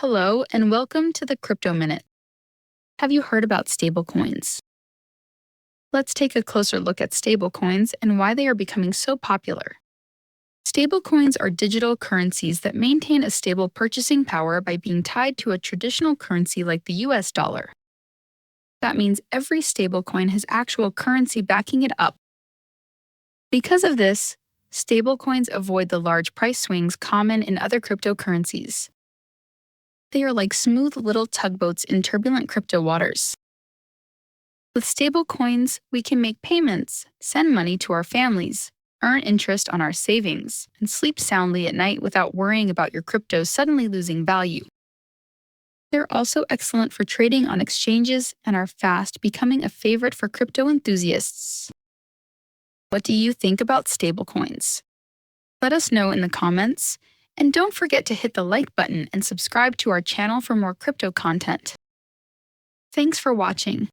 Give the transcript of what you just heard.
Hello, and welcome to the Crypto Minute. Have you heard about stablecoins? Let's take a closer look at stablecoins and why they are becoming so popular. Stablecoins are digital currencies that maintain a stable purchasing power by being tied to a traditional currency like the US dollar. That means every stablecoin has actual currency backing it up. Because of this, stablecoins avoid the large price swings common in other cryptocurrencies. They are like smooth little tugboats in turbulent crypto waters. With stablecoins, we can make payments, send money to our families, earn interest on our savings, and sleep soundly at night without worrying about your crypto suddenly losing value. They're also excellent for trading on exchanges and are fast, becoming a favorite for crypto enthusiasts. What do you think about stablecoins? Let us know in the comments. And don't forget to hit the like button and subscribe to our channel for more crypto content. Thanks for watching.